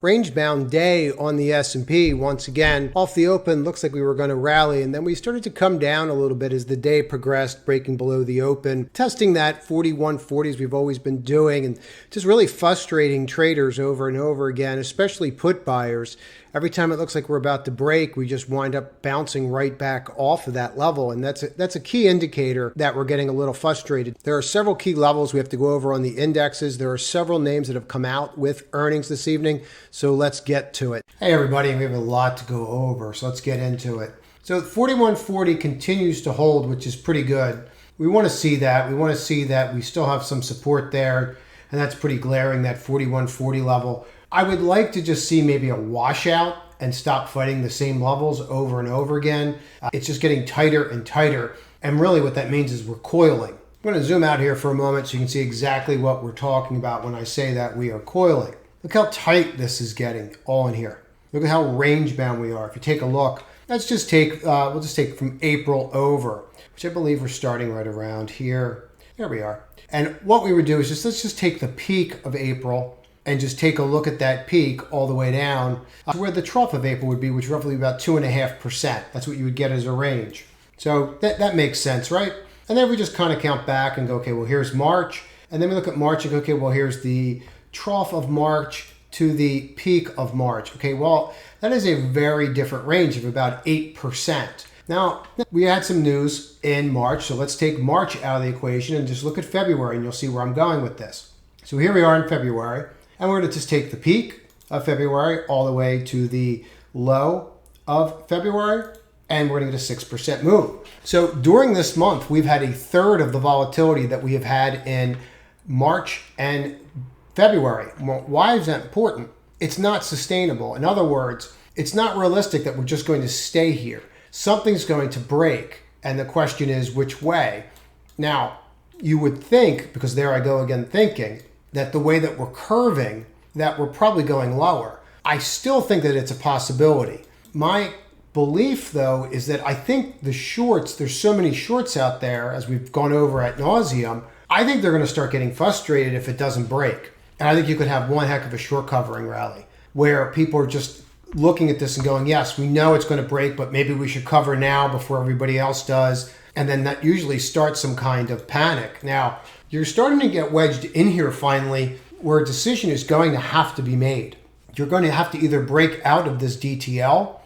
Range-bound day on the S&P once again. Off the open, looks like we were going to rally, and then we started to come down a little bit as the day progressed, breaking below the open, testing that 4140s we've always been doing, and just really frustrating traders over and over again, especially put buyers. Every time it looks like we're about to break, we just wind up bouncing right back off of that level, and that's a key indicator that we're getting a little frustrated. There are several key levels we have to go over on the indexes. There are several names that have come out with earnings this evening, so let's get to it. Hey everybody, we have a lot to go over, so let's get into it. So 4140 continues to hold, which is pretty good. We want to see that. We want to see that we still have some support there, and that's pretty glaring, that 4140 level. I would like to just see maybe a washout and stop fighting the same levels over and over again. It's just getting tighter and tighter. And really what that means is we're coiling. I'm going to zoom out here for a moment so you can see exactly what we're talking about when I say that we are coiling. Look how tight this is getting all in here. Look at how range bound we are. If you take a look, let's just take, we'll just take from April over, which I believe we're starting right around here. There we are. And what we would do is let's just take the peak of April and just take a look at that peak all the way down to where the trough of April would be, which is roughly about 2.5%. That's what you would get as a range. So that makes sense, right? And then we just kind of count back and go, okay, well, here's March. And then we look at March and go, okay, well, here's the trough of March to the peak of March. Okay, well, that is a very different range of about 8%. Now, we had some news in March, so let's take March out of the equation and just look at February, and you'll see where I'm going with this. So here we are in February. And we're going to just take the peak of February all the way to the low of February, and we're going to get a 6% move. So during this month, we've had a third of the volatility that we have had in March and February. Well, why is that important? It's not sustainable. In other words, it's not realistic that we're just going to stay here. Something's going to break, and the question is which way. Now, you would think, because there I go again thinking, that the way that we're curving, that we're probably going lower. I still think that it's a possibility. My belief, though, is that I think the shorts, there's so many shorts out there, as we've gone over ad nauseum, I think they're going to start getting frustrated if it doesn't break. And I think you could have one heck of a short covering rally where people are just looking at this and going, yes, we know it's going to break, but maybe we should cover now before everybody else does. And then that usually starts some kind of panic. Now, you're starting to get wedged in here finally where a decision is going to have to be made. You're going to have to either break out of this DTL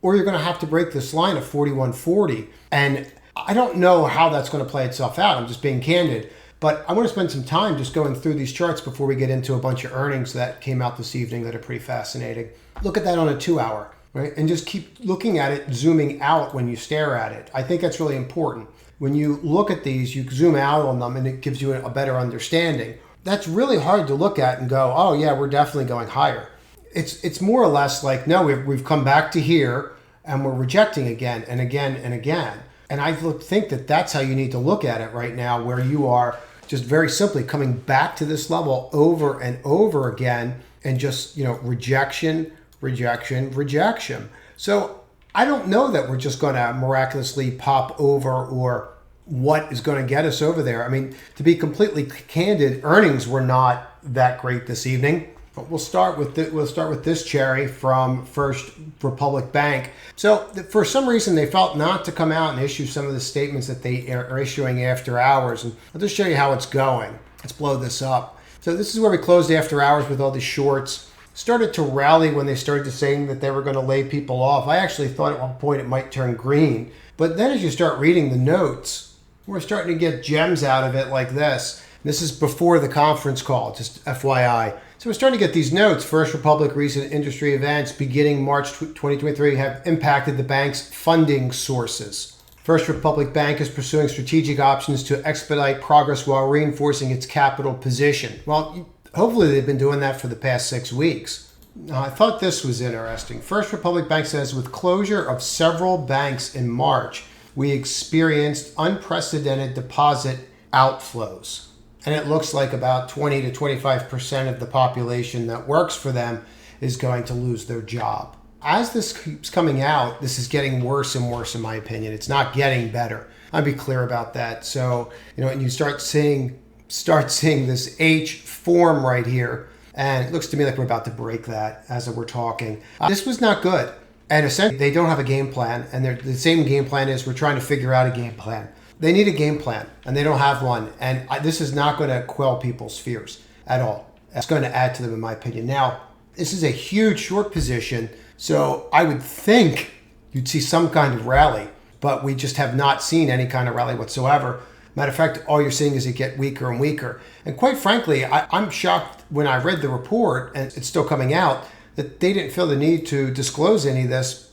or you're going to have to break this line of 4140. And I don't know how that's going to play itself out. I'm just being candid. But I want to spend some time just going through these charts before we get into a bunch of earnings that came out this evening that are pretty fascinating. Look at that on a 2-hour, right? And just keep looking at it, zooming out when you stare at it. I think that's really important. When you look at these, you zoom out on them and it gives you a better understanding. That's really hard to look at and go, oh yeah, we're definitely going higher. It's more or less like, no, we've come back to here and we're rejecting again and again and again. And I think that that's how you need to look at it right now, where you are just very simply coming back to this level over and over again and just, rejection, rejection, rejection. So I don't know that we're just going to miraculously pop over or what is going to get us over there. I mean, to be completely candid, earnings were not that great this evening. But we'll start with this cherry from First Republic Bank. So for some reason, they felt not to come out and issue some of the statements that they are issuing after hours. And I'll just show you how it's going. Let's blow this up. So this is where we closed after hours with all these shorts. Started to rally when they started to saying that they were going to lay people off. I actually thought at one point it might turn green. But then as you start reading the notes, we're starting to get gems out of it like this. This is before the conference call, just FYI. So we're starting to get these notes. First Republic recent industry events beginning March 2023 have impacted the bank's funding sources. First Republic Bank is pursuing strategic options to expedite progress while reinforcing its capital position. Well, hopefully they've been doing that for the past 6 weeks. Now, I thought this was interesting. First Republic Bank says with closure of several banks in March, we experienced unprecedented deposit outflows. And it looks like about 20 to 25% of the population that works for them is going to lose their job. As this keeps coming out, this is getting worse and worse in my opinion. It's not getting better. I'll be clear about that. So, and you start seeing this H form right here. And it looks to me like we're about to break that as we're talking. This was not good. And essentially, they don't have a game plan. And the same game plan is we're trying to figure out a game plan. They need a game plan, and they don't have one. And this is not going to quell people's fears at all. It's going to add to them, in my opinion. Now, this is a huge short position, so I would think you'd see some kind of rally, but we just have not seen any kind of rally whatsoever. Matter of fact, all you're seeing is it get weaker and weaker. And quite frankly, I'm shocked when I read the report, and it's still coming out, that they didn't feel the need to disclose any of this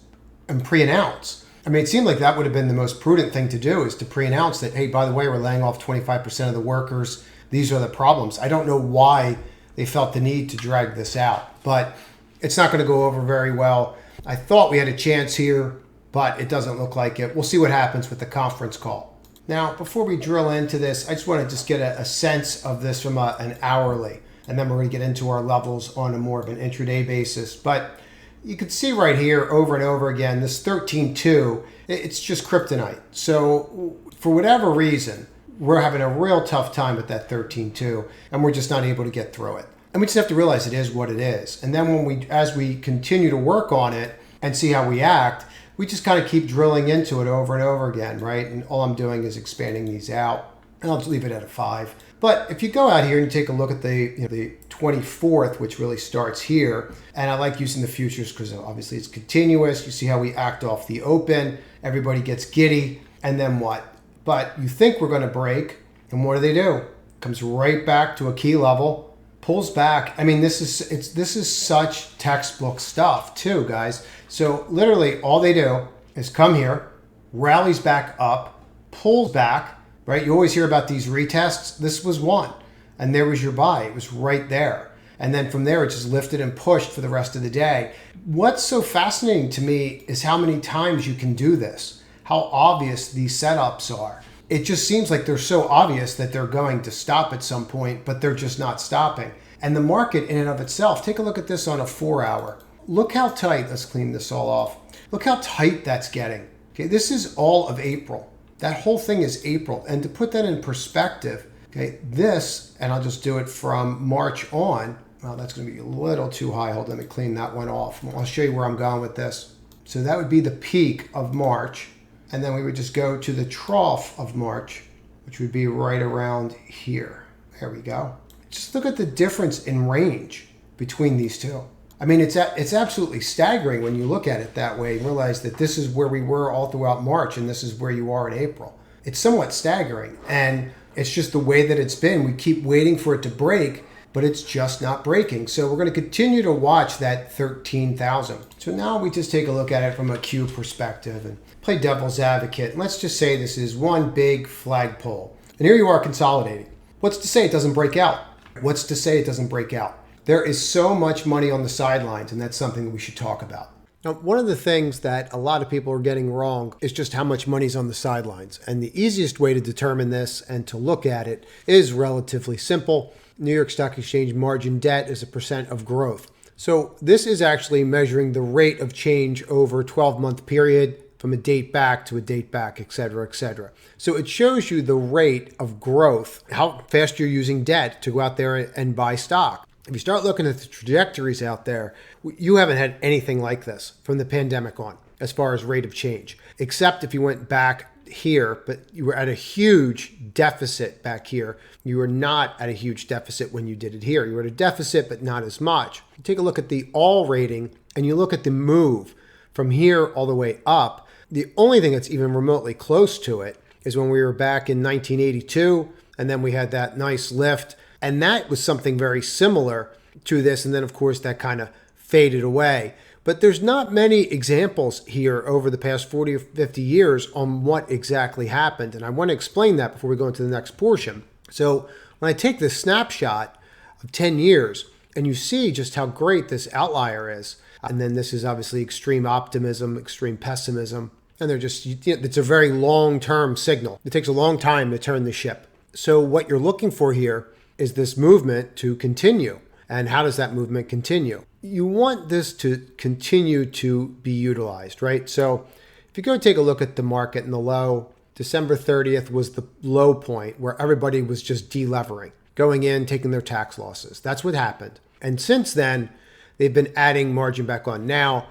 and pre-announce. I mean, it seemed like that would have been the most prudent thing to do, is to pre-announce that, hey, by the way, we're laying off 25% of the workers. These are the problems. I don't know why they felt the need to drag this out, but it's not going to go over very well. I thought we had a chance here, but it doesn't look like it. We'll see what happens with the conference call. Now, before we drill into this, I just want to get a sense of this from an hourly, and then we're going to get into our levels on a more of an intraday basis. But you can see right here over and over again, this 13.2, it's just kryptonite. So for whatever reason, we're having a real tough time with that 13.2, and we're just not able to get through it. And we just have to realize it is what it is. And then as we continue to work on it and see how we act, we just kind of keep drilling into it over and over again, right? And all I'm doing is expanding these out, and I'll just leave it at a 5. But if you go out here and you take a look at the 24th, which really starts here, and I like using the futures because obviously it's continuous. You see how we act off the open. Everybody gets giddy, and then what? But you think we're going to break, and what do? Comes right back to a key level, pulls back. I mean, this is such textbook stuff too, guys. So literally all they do is come here, rallies back up, pulls back, right? You always hear about these retests. This was one, and there was your buy. It was right there. And then from there, it just lifted and pushed for the rest of the day. What's so fascinating to me is how many times you can do this, how obvious these setups are. It just seems like they're so obvious that they're going to stop at some point, but they're just not stopping. And the market in and of itself, take a look at this on a 4-hour. Look how tight, let's clean this all off. Look how tight that's getting. Okay, this is all of April. That whole thing is April. And to put that in perspective, okay, this, and I'll just do it from March on. Well, that's going to be a little too high. Hold on, let me clean that one off. I'll show you where I'm going with this. So that would be the peak of March. And then we would just go to the trough of March, which would be right around here. There we go. Just look at the difference in range between these two. I mean, it's absolutely staggering when you look at it that way and realize that this is where we were all throughout March and this is where you are in April. It's somewhat staggering, and it's just the way that it's been. We keep waiting for it to break, but it's just not breaking. So we're going to continue to watch that 13,000. So now we just take a look at it from a Q perspective and play devil's advocate. And let's just say this is one big flagpole. And here you are consolidating. What's to say it doesn't break out? What's to say it doesn't break out? There is so much money on the sidelines, and that's something that we should talk about. Now, one of the things that a lot of people are getting wrong is just how much money's on the sidelines. And the easiest way to determine this and to look at it is relatively simple. New York Stock Exchange margin debt is a percent of growth. So this is actually measuring the rate of change over a 12-month period from a date back to a date back, et cetera, et cetera. So it shows you the rate of growth, how fast you're using debt to go out there and buy stock. If you start looking at the trajectories out there, you haven't had anything like this from the pandemic on as far as rate of change, except if you went back here, but you were at a huge deficit back here. You were not at a huge deficit when you did it here. You were at a deficit, but not as much. You take a look at the all rating and you look at the move from here all the way up. The only thing that's even remotely close to it is when we were back in 1982, and then we had that nice lift. And that was something very similar to this. And then, of course, that kind of faded away. But there's not many examples here over the past 40 or 50 years on what exactly happened. And I want to explain that before we go into the next portion. So when I take this snapshot of 10 years and you see just how great this outlier is, and then this is obviously extreme optimism, extreme pessimism, and they're just, it's a very long-term signal. It takes a long time to turn the ship. So what you're looking for here is this movement to continue. And how does that movement continue? You want this to continue to be utilized, right? So if you go take a look at the market in the low, December 30th was the low point where everybody was just delevering, going in, taking their tax losses. That's what happened. And since then, they've been adding margin back on. Now,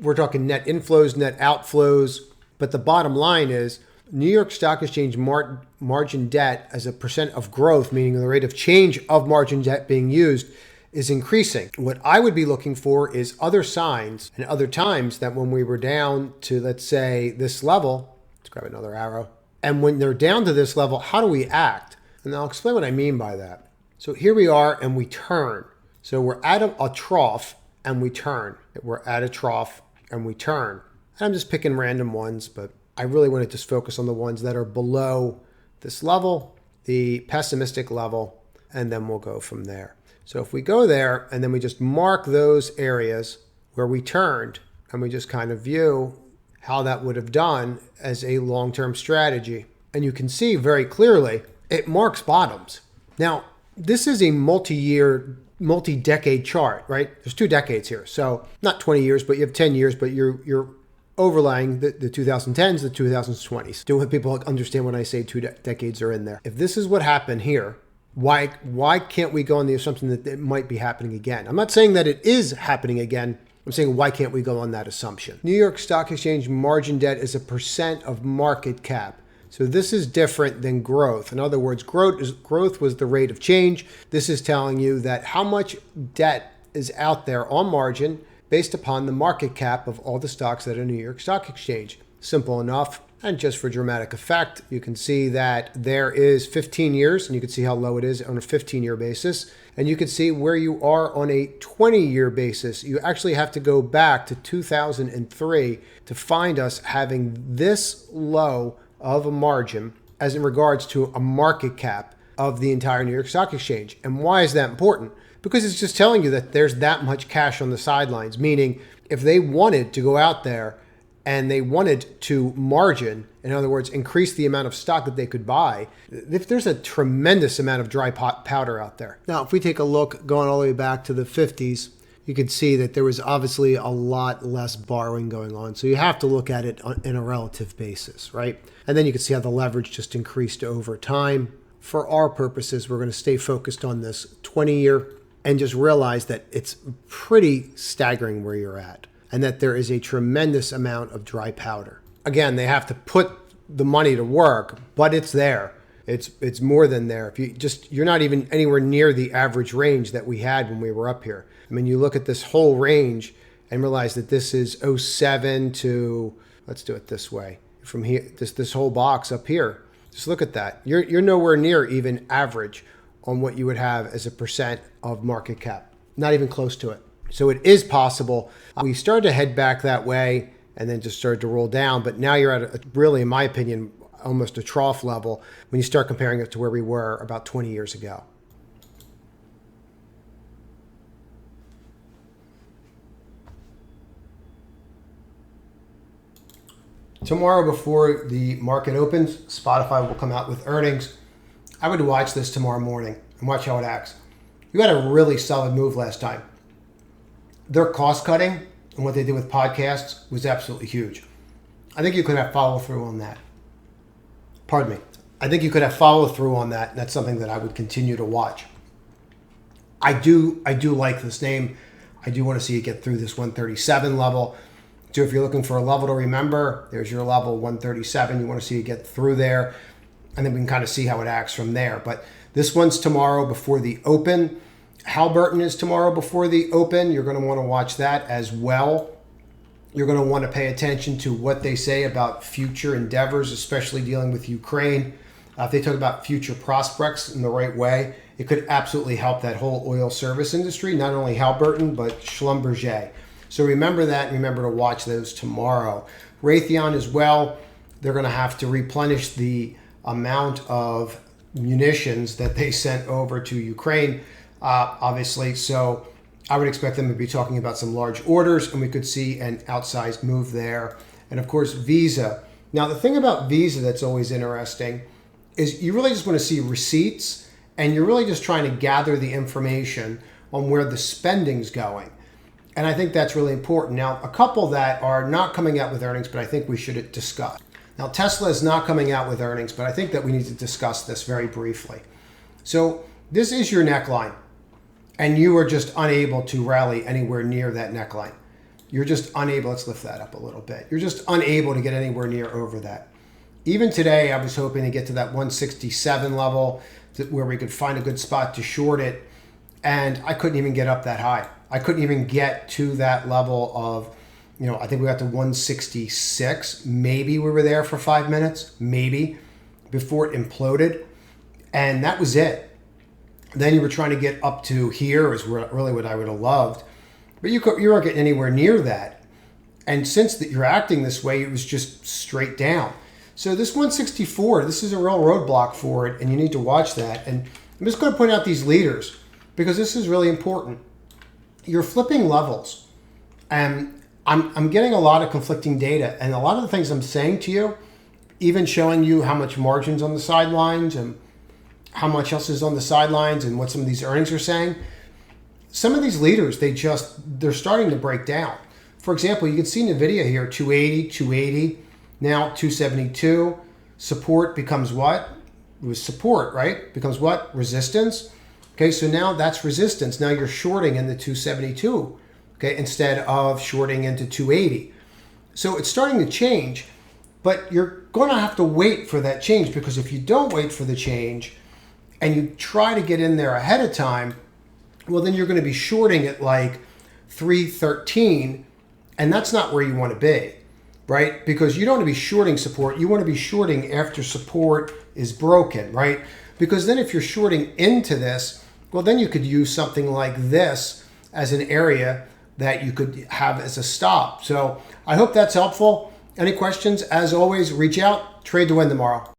we're talking net inflows, net outflows. But the bottom line is New York Stock Exchange margin debt as a percent of growth, meaning the rate of change of margin debt being used, is increasing. What I would be looking for is other signs and other times that when we were down to, let's say, this level, let's grab another arrow, and when they're down to this level, how do we act? And I'll explain what I mean by that. So here we are and we turn. So we're at a trough and we turn. We're at a trough and we turn. And I'm just picking random ones, but I really want to just focus on the ones that are below this level, the pessimistic level, and then we'll go from there. So if we go there and then we just mark those areas where we turned and we just kind of view how that would have done as a long-term strategy. And you can see very clearly it marks bottoms. Now, this is a multi-year, multi-decade chart, right? There's 2 decades here. So not 20 years, but you have 10 years, but you're overlaying the 2010s, the 2020s. Do have people understand when I say 2 decades are in there. If this is what happened here, why can't we go on the assumption that it might be happening again? I'm not saying that it is happening again. I'm saying why can't we go on that assumption? New York Stock Exchange margin debt is a percent of market cap. So this is different than growth. In other words, growth was the rate of change. This is telling you that how much debt is out there on margin based upon the market cap of all the stocks that are New York Stock Exchange. Simple enough. And just for dramatic effect, you can see that there is 15 years, and you can see how low it is on a 15-year basis. And you can see where you are on a 20-year basis. You actually have to go back to 2003 to find us having this low of a margin as in regards to a market cap of the entire New York Stock Exchange. And why is that important? Because it's just telling you that there's that much cash on the sidelines, meaning if they wanted to go out there and they wanted to margin, in other words, increase the amount of stock that they could buy, if there's a tremendous amount of dry powder out there. Now, if we take a look going all the way back to the 50s, you can see that there was obviously a lot less borrowing going on. So you have to look at it in a relative basis, right? And then you can see how the leverage just increased over time. For our purposes, we're going to stay focused on this 20-year and just realize that it's pretty staggering where you're at and that there is a tremendous amount of dry powder. Again, they have to put the money to work, but it's there. It's more than there. If you're not even anywhere near the average range that we had when we were up here. I mean, you look at this whole range and realize that this is 07 to, let's do it this way, from here, this whole box up here. Just look at that. You're nowhere near even average on what you would have as a percent of market cap. Not even close to it. So it is possible. We started to head back that way and then just started to roll down. But now you're at really, in my opinion, almost a trough level when you start comparing it to where we were about 20 years ago. Tomorrow before the market opens, Spotify will come out with earnings. I would watch this tomorrow morning and watch how it acts. You had a really solid move last time. Their cost cutting and what they did with podcasts was absolutely huge. I think you could have follow through on that. Pardon me. I think you could have follow through on that. And that's something that I would continue to watch. I do like this name. I do want to see it get through this 137 level. So if you're looking for a level to remember, there's your level 137. You want to see it get through there. And then we can kind of see how it acts from there. But this one's tomorrow before the open. Halliburton is tomorrow before the open. You're going to want to watch that as well. You're going to want to pay attention to what they say about future endeavors, especially dealing with Ukraine. If they talk about future prospects in the right way, it could absolutely help that whole oil service industry, not only Halliburton, but Schlumberger. So remember that and remember to watch those tomorrow. Raytheon as well, they're going to have to replenish the amount of munitions that they sent over to Ukraine, obviously. So I would expect them to be talking about some large orders, and we could see an outsized move there. And of course, Visa. Now, the thing about Visa that's always interesting is you really just want to see receipts, and you're really just trying to gather the information on where the spending's going. And I think that's really important. Now, a couple that are not coming out with earnings, but I think we should discuss. Now, Tesla is not coming out with earnings, but I think that we need to discuss this very briefly. So this is your neckline. and you are just unable to rally anywhere near that neckline. You're just unable. Let's lift that up a little bit. You're just unable to get anywhere near over that. Even today, I was hoping to get to that 167 level where we could find a good spot to short it, and I couldn't even get up that high. I couldn't even get to that level of, I think we got to 166. Maybe we were there for 5 minutes, maybe, before it imploded, and that was it. Then you were trying to get up to here is really what I would have loved, but you weren't getting anywhere near that. And since you're acting this way, it was just straight down. So this 164, this is a real roadblock for it, and you need to watch that. And I'm just going to point out these leaders because this is really important. You're flipping levels, and I'm getting a lot of conflicting data, and a lot of the things I'm saying to you, even showing you how much margin's on the sidelines and how much else is on the sidelines and what some of these earnings are saying. Some of these leaders, they're starting to break down. For example, you can see in the video here, 280, 280, now 272. Support becomes what? It was support, right? Becomes what? Resistance. Okay, so now that's resistance. Now you're shorting in the 272, okay, instead of shorting into 280. So it's starting to change, but you're going to have to wait for that change, because if you don't wait for the change and you try to get in there ahead of time, well, then you're going to be shorting at like 313, and that's not where you want to be, right? Because you don't want to be shorting support. You want to be shorting after support is broken, right? Because then if you're shorting into this, well, then you could use something like this as an area that you could have as a stop. So I hope that's helpful. Any questions? As always, reach out. Trade to win tomorrow.